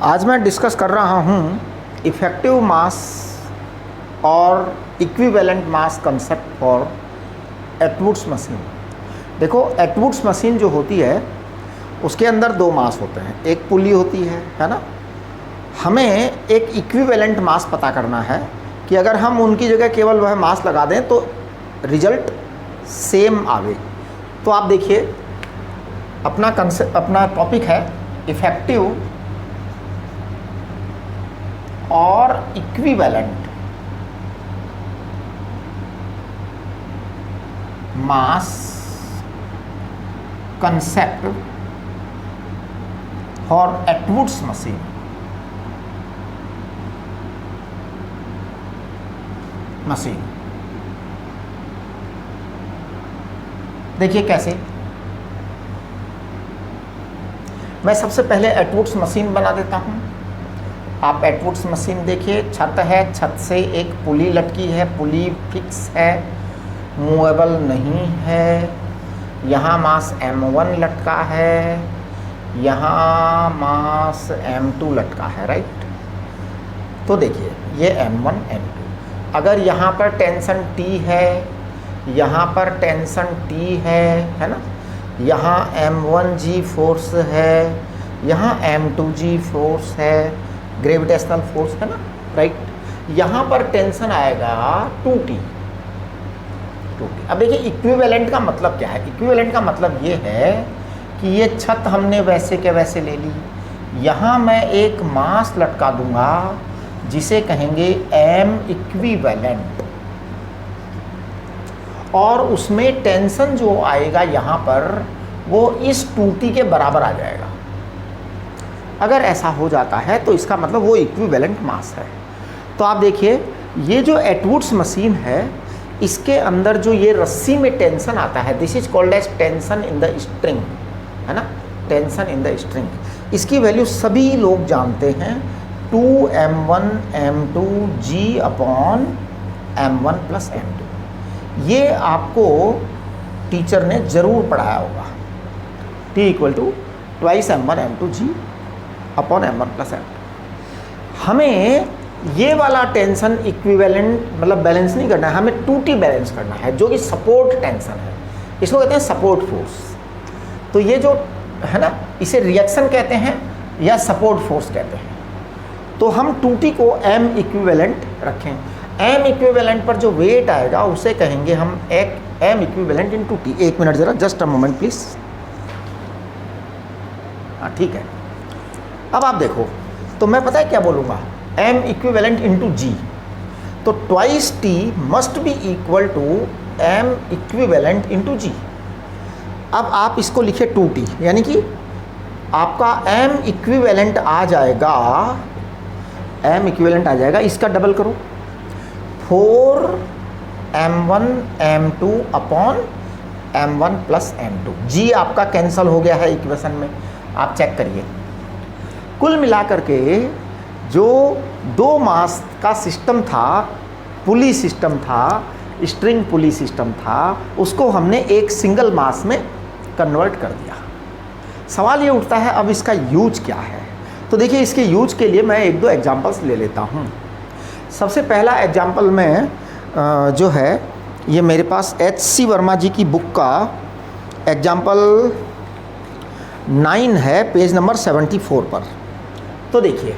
आज मैं डिस्कस कर रहा हूँ इफ़ेक्टिव मास और equivalent mass concept for Atwood's machine. देखो, एटवुड्स मशीन जो होती है उसके अंदर दो मास होते हैं, एक पुली होती है ना। हमें एक इक्विवेलेंट मास पता करना है कि अगर हम उनकी जगह केवल वह मास लगा दें तो रिजल्ट सेम आवे। तो आप देखिए, अपना टॉपिक है इफ़ेक्टिव और equivalent mass concept for Atwood's machine. देखिए कैसे। मैं सबसे पहले एटवुड्स मशीन बना देता हूं। आप एटवुड्स मशीन देखिए, छत है, छत से एक पुली लटकी है, पुली फिक्स है, मूवेबल नहीं है। यहाँ मास M1 लटका है, यहाँ मास M2 लटका है, राइट। तो देखिए ये M1 M2, अगर यहाँ पर टेंशन T है, यहाँ पर टेंशन T है ना, यहाँ M1G फोर्स है, यहाँ M2G फोर्स है, ग्रेविटेशनल फोर्स है ना, राइट। यहाँ पर टेंशन आएगा 2T। अब देखिए इक्विवेलेंट का मतलब क्या है। इक्विवेलेंट का मतलब ये है कि ये छत हमने वैसे के वैसे ले ली, यहाँ मैं एक मास लटका दूंगा जिसे कहेंगे M इक्विवेलेंट, और उसमें टेंशन जो आएगा यहाँ पर वो इस 2T के बराबर आ जाएगा। अगर ऐसा हो जाता है तो इसका मतलब वो इक्विवेलेंट मास है। तो आप देखिए, ये जो एटवुड्स मशीन है इसके अंदर जो ये रस्सी में टेंशन आता है, this is called as tension in the string, है ना, टेंशन इन द स्ट्रिंग। इसकी वैल्यू सभी लोग जानते हैं, 2M1 M2G upon M1 plus M2। ये आपको टीचर ने ज़रूर पढ़ाया होगा। T equal to twice M1 M2G upon M1 plus M2। हमें ये वाला टेंशन इक्विवेलेंट मतलब बैलेंस नहीं करना है, हमें 2T बैलेंस करना है, जो कि सपोर्ट टेंशन है। इसको कहते हैं सपोर्ट फोर्स। तो ये जो है ना, इसे रिएक्शन कहते हैं या सपोर्ट फोर्स कहते हैं। तो हम 2T को M इक्विवेलेंट रखें। M इक्विवेलेंट पर जो वेट आएगा उसे कहेंगे हम एक M इक्विवेलेंट इन 2T। एक मिनट ज़रा, जस्ट अ मोमेंट प्लीज। हाँ ठीक है। अब आप देखो, तो मैं पता है क्या बोलूँगा, M इक्विवेलेंट इंटू G। तो twice T must be equal to M equivalent into G। अब आप इसको लिखे 2T, यानी कि आपका M इक्विवेलेंट आ जाएगा, M इक्विवेलेंट आ जाएगा, इसका डबल करो, 4M1 M2 upon M1 plus M2। G आपका कैंसल हो गया है इक्वेशन में, आप चेक करिए। कुल मिलाकर के जो दो मास का सिस्टम था, पुली सिस्टम था, स्ट्रिंग पुली सिस्टम था, उसको हमने एक सिंगल मास में कन्वर्ट कर दिया। सवाल ये उठता है अब इसका यूज क्या है। तो देखिए, इसके यूज के लिए मैं एक दो एग्जांपल्स ले लेता हूँ। सबसे पहला एग्जांपल में जो है ये मेरे पास HC वर्मा जी की बुक का एग्जांपल 9 है, पेज नंबर 74 पर। तो देखिए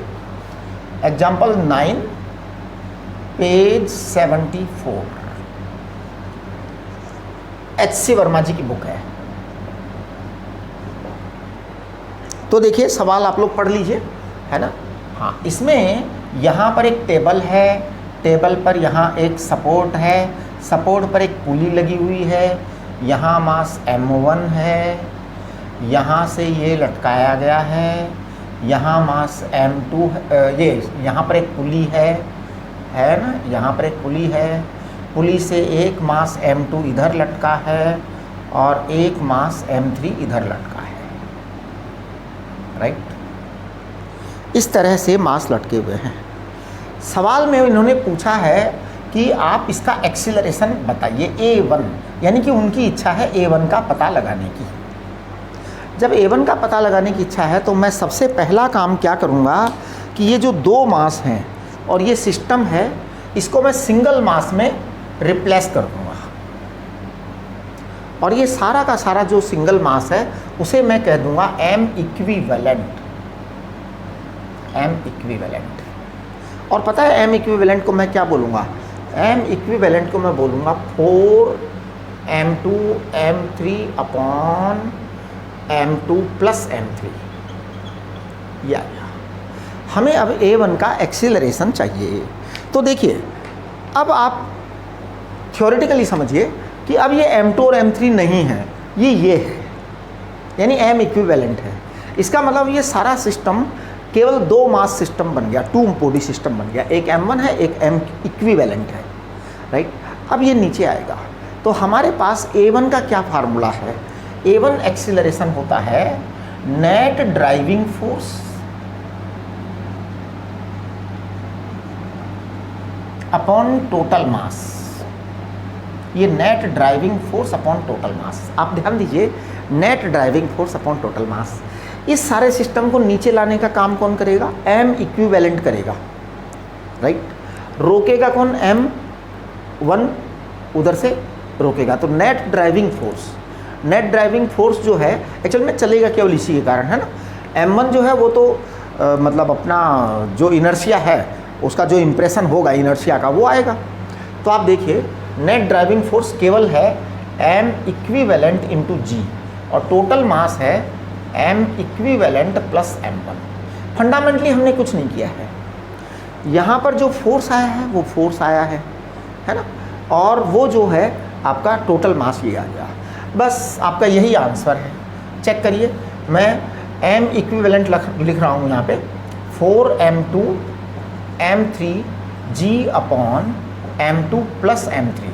एग्जाम्पल 9 पेज 74, HC वर्मा जी की बुक है। तो देखिए सवाल आप लोग पढ़ लीजिए, है ना। हाँ, इसमें यहाँ पर एक टेबल है, टेबल पर यहाँ एक सपोर्ट है, सपोर्ट पर एक पुली लगी हुई है, यहाँ मास M1 है, यहाँ से ये लटकाया गया है, यहाँ मास M2 ये यहाँ पर एक पुली है ना, यहाँ पर एक पुली है, पुली से एक मास M2 इधर लटका है और एक मास M3 इधर लटका है, राइट। इस तरह से मास लटके हुए हैं। सवाल में इन्होंने पूछा है कि आप इसका एक्सीलरेशन बताइए A1, यानी कि उनकी इच्छा है A1 का पता लगाने की। जब A1 का पता लगाने की इच्छा है तो मैं सबसे पहला काम क्या करूँगा कि ये जो दो मास हैं और ये सिस्टम है, इसको मैं सिंगल मास में रिप्लेस कर दूँगा, और ये सारा का सारा जो सिंगल मास है उसे मैं कह दूँगा M इक्विवेलेंट। और पता है M इक्विवेलेंट को मैं क्या बोलूँगा? M इक्विवेलेंट को मैं बोलूँगा 4m2 m3 upon m2 plus m3। या हमें अब A1 का एक्सीलरेशन चाहिए। तो देखिए, अब आप थ्योरेटिकली समझिए कि अब ये m2 और m3 नहीं है, ये है, यानी M इक्विवेलेंट है। इसका मतलब ये सारा सिस्टम केवल दो मास सिस्टम बन गया, टू बॉडी सिस्टम बन गया। एक M1 है, एक M इक्विवेलेंट है, राइट। अब ये नीचे आएगा तो हमारे पास A1 का क्या फार्मूला है? A1 एक्सीलरेशन होता है net driving force upon total mass. ये net driving force upon total mass, आप ध्यान दीजिए, net driving force upon total mass. इस सारे सिस्टम को नीचे लाने का काम कौन करेगा? M इक्विवेलेंट करेगा, राइट। रोकेगा कौन? M1 उधर से रोकेगा। तो नेट ड्राइविंग फोर्स जो है एक्चुअल में चलेगा केवल इसी के कारण, है ना। M1 जो है वो तो मतलब अपना जो इनर्शिया है उसका जो इम्प्रेशन होगा इनर्शिया का वो आएगा। तो आप देखिए, नेट ड्राइविंग फोर्स केवल है M इक्विवेलेंट इंटू G, और टोटल मास है M equivalent plus M1। Fundamentally हमने कुछ नहीं किया है, यहाँ पर जो फोर्स आया है वो फोर्स आया है ना, और वो जो है आपका टोटल मास ये आ गया। बस आपका यही आंसर है। चेक करिए, मैं M इक्विवेलेंट लिख रहा हूँ यहाँ पे 4m2 m3 G upon m2 plus m3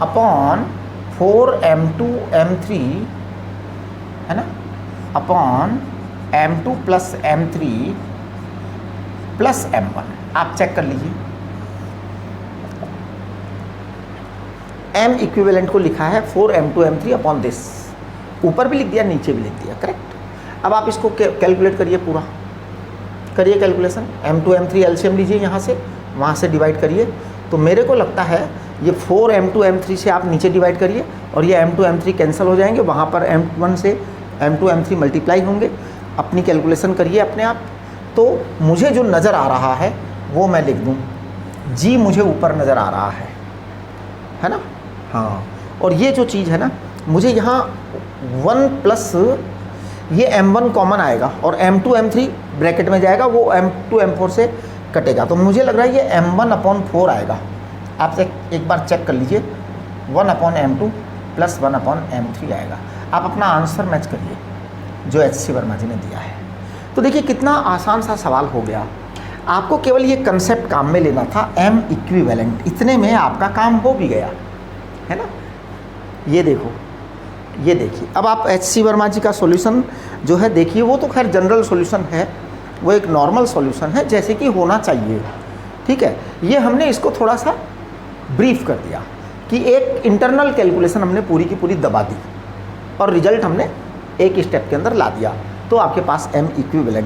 upon 4m2 m3, है ना, upon m2 plus m3 plus m1। आप चेक कर लीजिए, M इक्विवेलेंट को लिखा है 4m2 m3 अपॉन दिस, ऊपर भी लिख दिया नीचे भी लिख दिया, करेक्ट। अब आप इसको कैलकुलेट करिए, पूरा करिए कैलकुलेशन। m2 m3 एलसीएम लीजिए, यहाँ से वहाँ से डिवाइड करिए। तो मेरे को लगता है ये 4m2 m3 से आप नीचे डिवाइड करिए और ये m2 m3 कैंसिल हो जाएंगे, वहाँ पर m1 से m2 m3 मल्टीप्लाई होंगे। अपनी कैलकुलेशन करिए अपने आप। तो मुझे जो नज़र आ रहा है वो मैं लिख दूँ, G मुझे ऊपर नज़र आ रहा है ना, हाँ। और ये जो चीज़ है ना, मुझे यहाँ 1 प्लस ये m1 कॉमन आएगा और m2 m3 ब्रैकेट में जाएगा, वो m2 m4 से कटेगा। तो मुझे लग रहा है ये m1 अपॉन 4 आएगा। आप एक बार चेक कर लीजिए, 1 upon m2 plus 1 upon m3 आएगा। आप अपना आंसर मैच करिए जो HC वर्मा जी ने दिया है। तो देखिए कितना आसान सा सवाल हो गया। आपको केवल ये कंसेप्ट काम में लेना था, M इक्विवेलेंट, इतने में आपका काम हो भी गया, है ना। ये देखो, ये देखिए, अब आप HC वर्मा जी का सॉल्यूशन जो है देखिए, वो तो खैर जनरल सॉल्यूशन है, वो एक नॉर्मल सॉल्यूशन है जैसे कि होना चाहिए, ठीक है। ये हमने इसको थोड़ा सा ब्रीफ कर दिया कि एक इंटरनल कैलकुलेशन हमने पूरी की पूरी दबा दी और रिजल्ट हमने एक स्टेप के अंदर ला दिया। तो आपके पास M इक्विवेलेंट